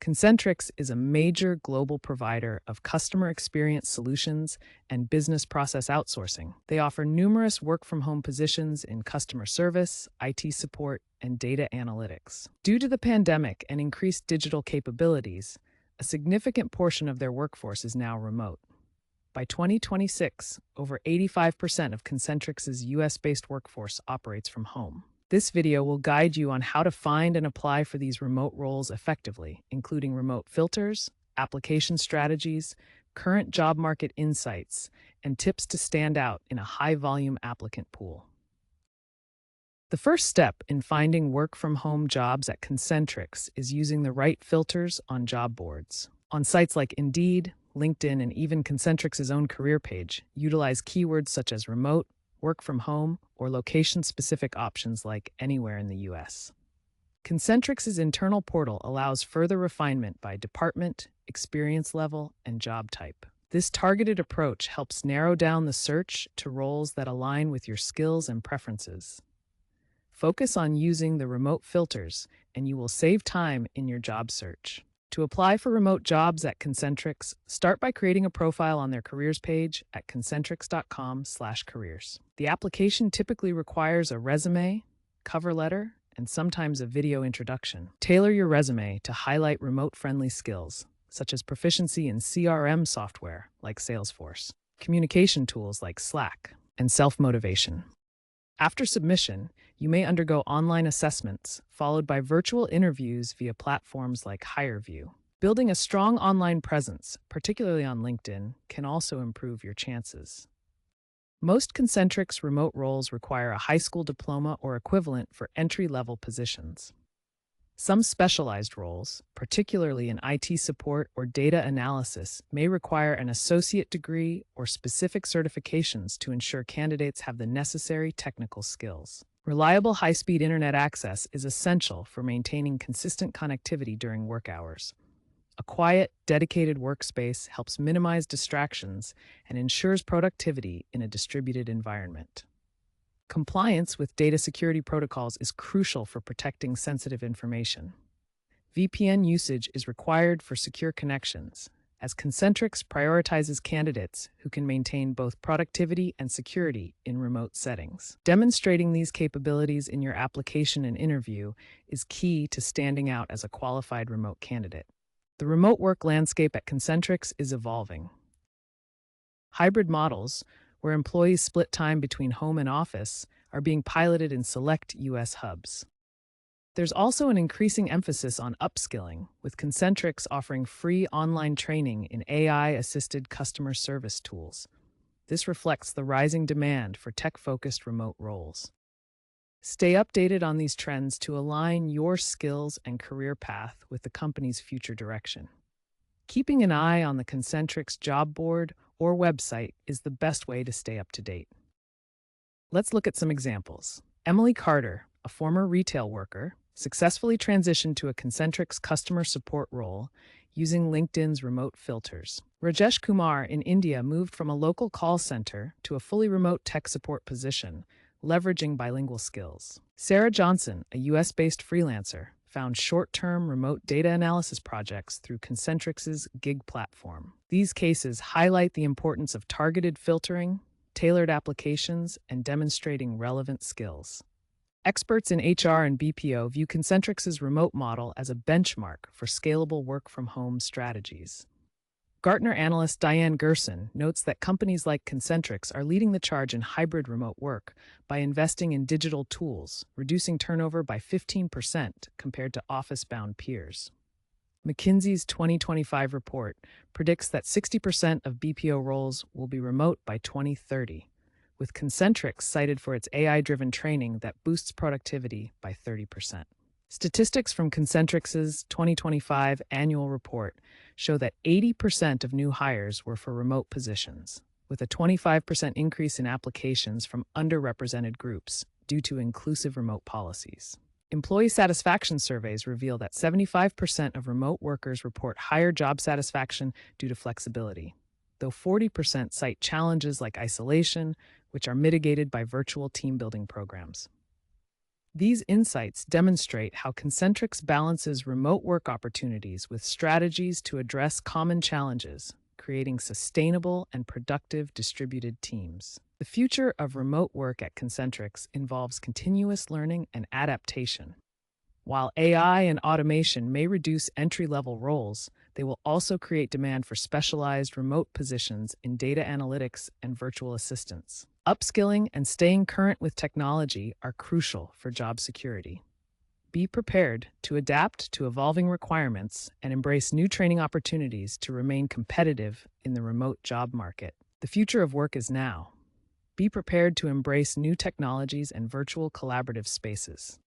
Concentrix is a major global provider of customer experience solutions and business process outsourcing. They offer numerous work-from-home positions in customer service, IT support, and data analytics. Due to the pandemic and increased digital capabilities, a significant portion of their workforce is now remote. By 2026, over 85% of Concentrix's US-based workforce operates from home. This video will guide you on how to find and apply for these remote roles effectively, including remote filters, application strategies, current job market insights, and tips to stand out in a high-volume applicant pool. The first step in finding work-from-home jobs at Concentrix is using the right filters on job boards. On sites like Indeed, LinkedIn, and even Concentrix's own career page, utilize keywords such as remote, work from home, or location-specific options like anywhere in the U.S. Concentrix's internal portal allows further refinement by department, experience level, and job type. This targeted approach helps narrow down the search to roles that align with your skills and preferences. Focus on using the remote filters, and you will save time in your job search. To apply for remote jobs at Concentrix, start by creating a profile on their careers page at concentrix.com/careers. The application typically requires a resume, cover letter, and sometimes a video introduction. Tailor your resume to highlight remote-friendly skills, such as proficiency in CRM software like Salesforce, communication tools like Slack, and self-motivation. After submission, you may undergo online assessments, followed by virtual interviews via platforms like HireVue. Building a strong online presence, particularly on LinkedIn, can also improve your chances. Most Concentrix remote roles require a high school diploma or equivalent for entry-level positions. Some specialized roles, particularly in IT support or data analysis, may require an associate degree or specific certifications to ensure candidates have the necessary technical skills. Reliable high-speed internet access is essential for maintaining consistent connectivity during work hours. A quiet, dedicated workspace helps minimize distractions and ensures productivity in a distributed environment. Compliance with data security protocols is crucial for protecting sensitive information. VPN usage is required for secure connections, as Concentrix prioritizes candidates who can maintain both productivity and security in remote settings. Demonstrating these capabilities in your application and interview is key to standing out as a qualified remote candidate. The remote work landscape at Concentrix is evolving. Hybrid models, where employees split time between home and office, are being piloted in select U.S. hubs. There's also an increasing emphasis on upskilling, with Concentrix offering free online training in AI-assisted customer service tools. This reflects the rising demand for tech-focused remote roles. Stay updated on these trends to align your skills and career path with the company's future direction. Keeping an eye on the Concentrix job board or website is the best way to stay up to date. Let's look at some examples. Emily Carter, a former retail worker, successfully transitioned to a Concentrix customer support role using LinkedIn's remote filters. Rajesh Kumar in India moved from a local call center to a fully remote tech support position, leveraging bilingual skills. Sarah Johnson, a US-based freelancer, found short-term remote data analysis projects through Concentrix's gig platform. These cases highlight the importance of targeted filtering, tailored applications, and demonstrating relevant skills. Experts in HR and BPO view Concentrix's remote model as a benchmark for scalable work-from-home strategies. Gartner analyst Diane Gerson notes that companies like Concentrix are leading the charge in hybrid remote work by investing in digital tools, reducing turnover by 15% compared to office-bound peers. McKinsey's 2025 report predicts that 60% of BPO roles will be remote by 2030, with Concentrix cited for its AI-driven training that boosts productivity by 30%. Statistics from Concentrix's 2025 annual report show that 80% of new hires were for remote positions, with a 25% increase in applications from underrepresented groups due to inclusive remote policies. Employee satisfaction surveys reveal that 75% of remote workers report higher job satisfaction due to flexibility, though 40% cite challenges like isolation, which are mitigated by virtual team-building programs. These insights demonstrate how Concentrix balances remote work opportunities with strategies to address common challenges, creating sustainable and productive distributed teams. The future of remote work at Concentrix involves continuous learning and adaptation. While AI and automation may reduce entry level roles, they will also create demand for specialized remote positions in data analytics and virtual assistants. Upskilling and staying current with technology are crucial for job security. Be prepared to adapt to evolving requirements and embrace new training opportunities to remain competitive in the remote job market. The future of work is now. Be prepared to embrace new technologies and virtual collaborative spaces.